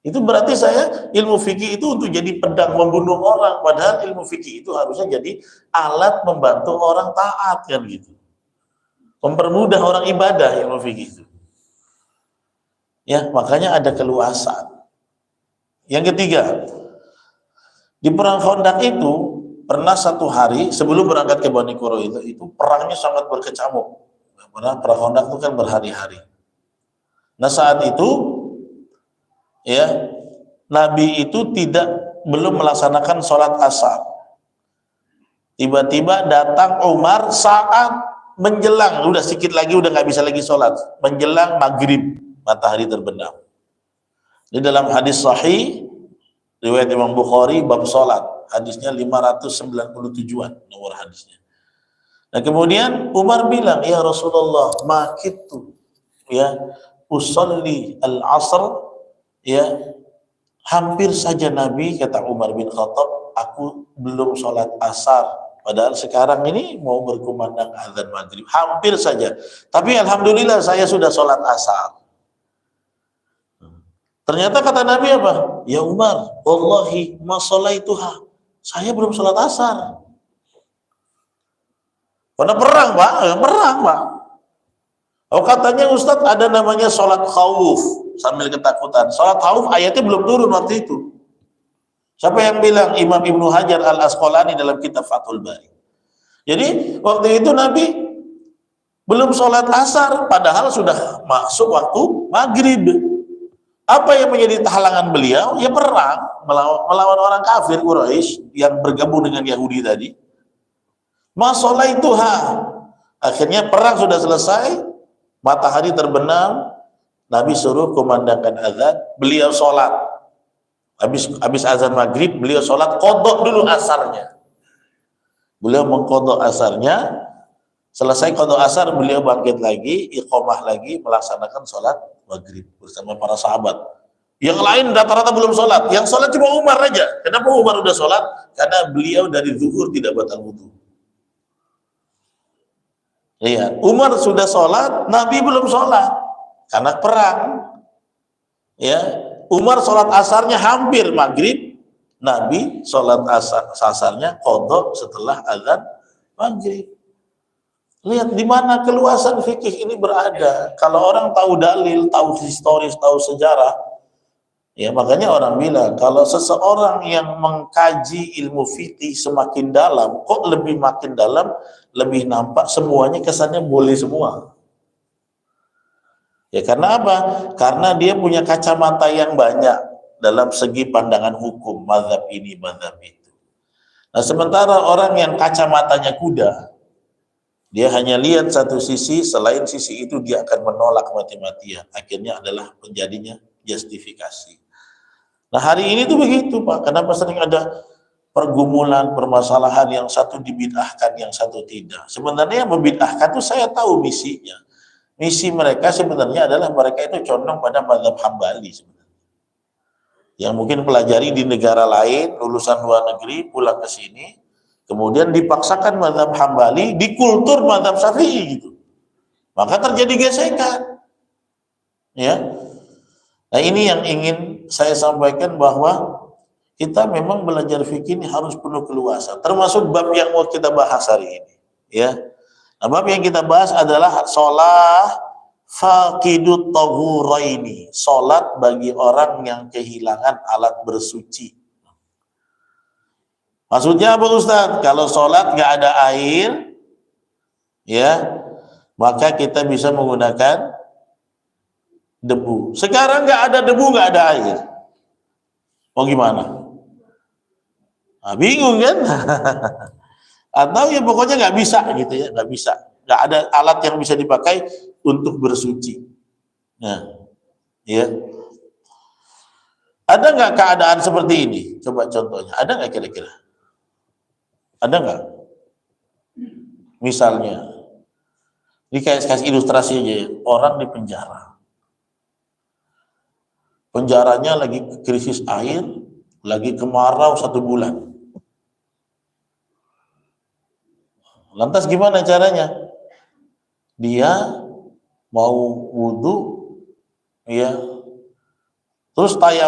Itu berarti saya ilmu fikih itu untuk jadi pedang membunuh orang, padahal ilmu fikih itu harusnya jadi alat membantu orang taat kan gitu. Mempermudah orang ibadah ilmu fikih itu. Ya, makanya ada keluasan. Yang ketiga, di perang Khandaq itu pernah satu hari sebelum berangkat ke Bani Quraidah itu perangnya sangat berkecamuk. Karena perang Khandaq itu kan berhari-hari. Nah saat itu ya Nabi itu belum melaksanakan sholat asar. Tiba-tiba datang Umar saat menjelang, udah sedikit lagi udah nggak bisa lagi sholat, menjelang maghrib matahari terbenam. Di dalam hadis sahih riwayat Imam Bukhari bab sholat, hadisnya 597-an nomor hadisnya. Nah kemudian Umar bilang, ya Rasulullah, makitu ya usolli al-asr, ya hampir saja Nabi, kata Umar bin Khattab, aku belum sholat asar, padahal sekarang ini mau berkumandang azan maghrib, hampir saja, tapi alhamdulillah saya sudah sholat asar. Ternyata kata Nabi apa? Ya Umar, wallahi ma sholaituha, saya belum sholat asar. Karena perang Pak, perang Pak. Oh katanya Ustadz ada namanya sholat khawuf, sambil ketakutan. Sholat khawuf ayatnya belum turun waktu itu. Siapa yang bilang? Imam Ibnu Hajar Al-Asqalani dalam kitab Fathul Bari. Jadi waktu itu Nabi belum sholat asar, padahal sudah masuk waktu maghrib. Apa yang menjadi halangan beliau? Ya perang, melawan orang kafir Quraisy yang bergabung dengan Yahudi tadi. Masolaituha. Akhirnya perang sudah selesai, matahari terbenam, Nabi suruh kumandangkan azan, beliau sholat. Habis azan maghrib, beliau sholat, qadha dulu asarnya. Beliau mengqadha asarnya, selesai qadha asar, beliau bangkit lagi, iqamah lagi, melaksanakan sholat maghrib bersama para sahabat. Yang lain rata-rata belum sholat, yang sholat cuma Umar aja. Kenapa Umar udah sholat? Karena beliau dari zuhur tidak batal wudu. Lihat, Umar sudah sholat, Nabi belum sholat karena perang. Ya, Umar sholat asarnya hampir maghrib, Nabi sholat asarnya qadha setelah azan maghrib. Lihat di mana keluasan fikih ini berada. Kalau orang tahu dalil, tahu historis, tahu sejarah, ya makanya orang bilang kalau seseorang yang mengkaji ilmu fikih semakin dalam, kok lebih makin dalam, lebih nampak semuanya kesannya boleh semua. Ya karena apa? Karena dia punya kacamata yang banyak dalam segi pandangan hukum, mazhab ini, mazhab itu. Nah sementara orang yang kacamatanya kuda, dia hanya lihat satu sisi, selain sisi itu dia akan menolak mati-matian. Akhirnya adalah menjadinya justifikasi. Nah hari ini tuh begitu Pak, kenapa sering ada pergumulan, permasalahan, yang satu dibid'ahkan, yang satu tidak. Sebenarnya yang membid'ahkan itu saya tahu misinya. Misi mereka sebenarnya adalah mereka itu condong pada mazhab Hambali sebenarnya. Yang mungkin pelajari di negara lain, lulusan luar negeri, pulang ke sini, kemudian dipaksakan mazhab Hambali di kultur mazhab Syafi'i gitu. Maka terjadi gesekan. Ya. Nah ini yang ingin saya sampaikan, bahwa kita memang belajar fikih ini harus penuh keluasan, termasuk bab yang mau kita bahas hari ini. Ya, nah, bab yang kita bahas adalah sholat faqidut tahuraini, sholat bagi orang yang kehilangan alat bersuci. Maksudnya apa Ustaz? Kalau sholat nggak ada air, ya, maka kita bisa menggunakan debu. Sekarang nggak ada debu, nggak ada air, mau gimana? Nah, bingung kan? Atau ya pokoknya nggak bisa gitu ya, nggak bisa, nggak ada alat yang bisa dipakai untuk bersuci. Nah, ya, ada nggak keadaan seperti ini? Coba contohnya, ada nggak kira-kira? Ada nggak? Misalnya, ini kasih ilustrasi aja ya, orang di penjara, penjaranya lagi krisis air, lagi kemarau 1 bulan. Lantas gimana caranya? Dia mau wudhu, ya, terus tayamum.